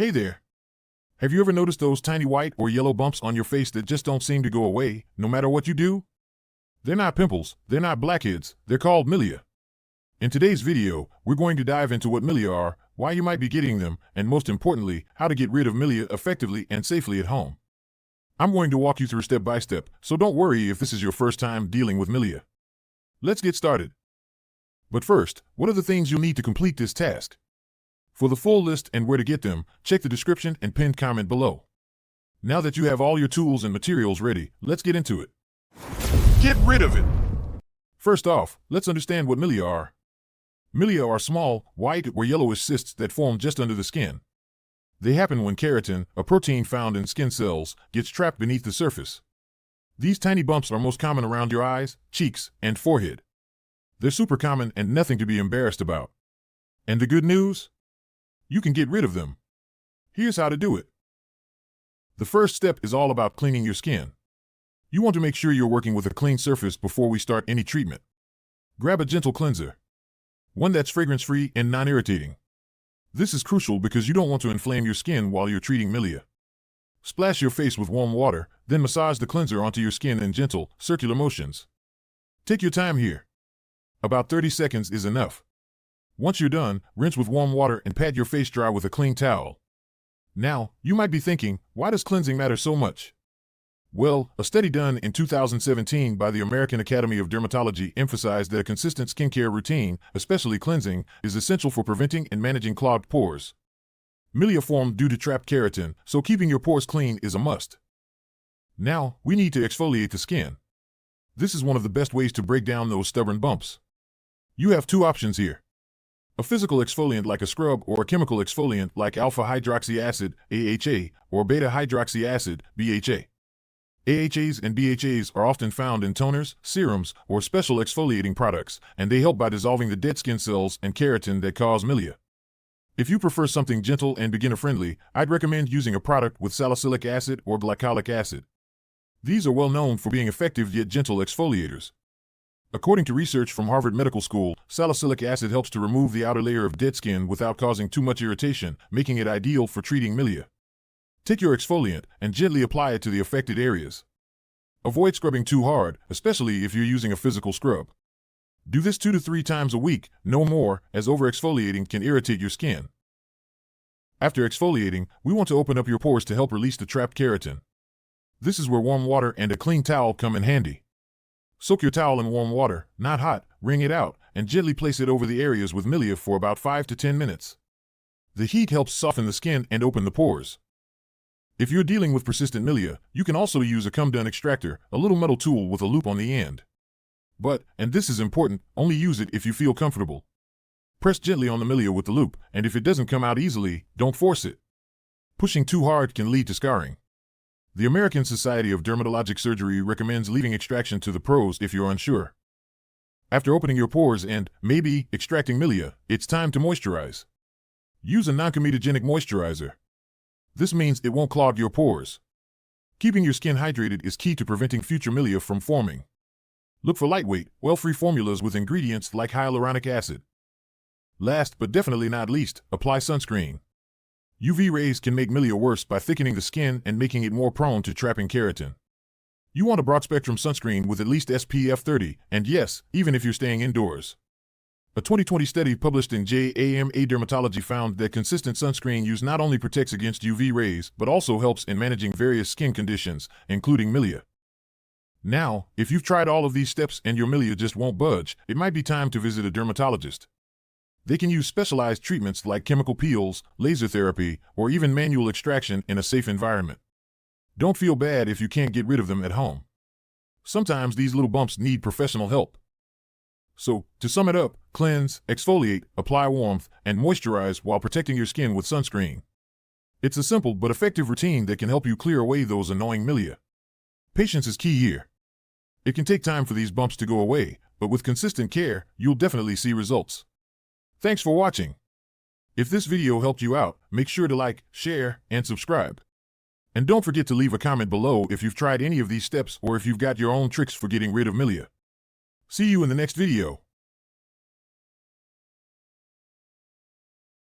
Hey there. Have you ever noticed those tiny white or yellow bumps on your face that just don't seem to go away, no matter what you do? They're not pimples, they're not blackheads, they're called milia. In today's video, we're going to dive into what milia are, why you might be getting them, and most importantly, how to get rid of milia effectively and safely at home. I'm going to walk you through step by step, so don't worry if this is your first time dealing with milia. Let's get started. But first, what are the things you'll need to complete this task? For the full list and where to get them, check the description and pinned comment below. Now that you have all your tools and materials ready, let's get into it. Get rid of it! First off, let's understand what milia are. Milia are small, white or yellowish cysts that form just under the skin. They happen when keratin, a protein found in skin cells, gets trapped beneath the surface. These tiny bumps are most common around your eyes, cheeks, and forehead. They're super common and nothing to be embarrassed about. And the good news? You can get rid of them. Here's how to do it. The first step is all about cleaning your skin. You want to make sure you're working with a clean surface before we start any treatment. Grab a gentle cleanser. One that's fragrance-free and non-irritating. This is crucial because you don't want to inflame your skin while you're treating milia. Splash your face with warm water, then massage the cleanser onto your skin in gentle, circular motions. Take your time here. About 30 seconds is enough. Once you're done, rinse with warm water and pat your face dry with a clean towel. Now, you might be thinking, why does cleansing matter so much? Well, a study done in 2017 by the American Academy of Dermatology emphasized that a consistent skincare routine, especially cleansing, is essential for preventing and managing clogged pores. Milia form due to trapped keratin, so keeping your pores clean is a must. Now, we need to exfoliate the skin. This is one of the best ways to break down those stubborn bumps. You have two options here. A physical exfoliant like a scrub or a chemical exfoliant like alpha hydroxy acid, AHA, or beta hydroxy acid, BHA. AHAs and BHAs are often found in toners, serums, or special exfoliating products, and they help by dissolving the dead skin cells and keratin that cause milia. If you prefer something gentle and beginner-friendly, I'd recommend using a product with salicylic acid or glycolic acid. These are well known for being effective yet gentle exfoliators. According to research from Harvard Medical School, salicylic acid helps to remove the outer layer of dead skin without causing too much irritation, making it ideal for treating milia. Take your exfoliant and gently apply it to the affected areas. Avoid scrubbing too hard, especially if you're using a physical scrub. Do this 2 to 3 times a week, no more, as over-exfoliating can irritate your skin. After exfoliating, we want to open up your pores to help release the trapped keratin. This is where warm water and a clean towel come in handy. Soak your towel in warm water, not hot, wring it out, and gently place it over the areas with milia for about 5 to 10 minutes. The heat helps soften the skin and open the pores. If you're dealing with persistent milia, you can also use a come-done extractor, a little metal tool with a loop on the end. But, and this is important, only use it if you feel comfortable. Press gently on the milia with the loop, and if it doesn't come out easily, don't force it. Pushing too hard can lead to scarring. The American Society of Dermatologic Surgery recommends leaving extraction to the pros if you're unsure. After opening your pores and, maybe, extracting milia, it's time to moisturize. Use a non-comedogenic moisturizer. This means it won't clog your pores. Keeping your skin hydrated is key to preventing future milia from forming. Look for lightweight, oil-free formulas with ingredients like hyaluronic acid. Last but definitely not least, apply sunscreen. UV rays can make milia worse by thickening the skin and making it more prone to trapping keratin. You want a broad-spectrum sunscreen with at least SPF 30, and yes, even if you're staying indoors. A 2020 study published in JAMA Dermatology found that consistent sunscreen use not only protects against UV rays, but also helps in managing various skin conditions, including milia. Now, if you've tried all of these steps and your milia just won't budge, it might be time to visit a dermatologist. They can use specialized treatments like chemical peels, laser therapy, or even manual extraction in a safe environment. Don't feel bad if you can't get rid of them at home. Sometimes these little bumps need professional help. So, to sum it up, cleanse, exfoliate, apply warmth, and moisturize while protecting your skin with sunscreen. It's a simple but effective routine that can help you clear away those annoying milia. Patience is key here. It can take time for these bumps to go away, but with consistent care, you'll definitely see results. Thanks for watching. If this video helped you out, make sure to like, share, and subscribe. And don't forget to leave a comment below if you've tried any of these steps or if you've got your own tricks for getting rid of milia. See you in the next video.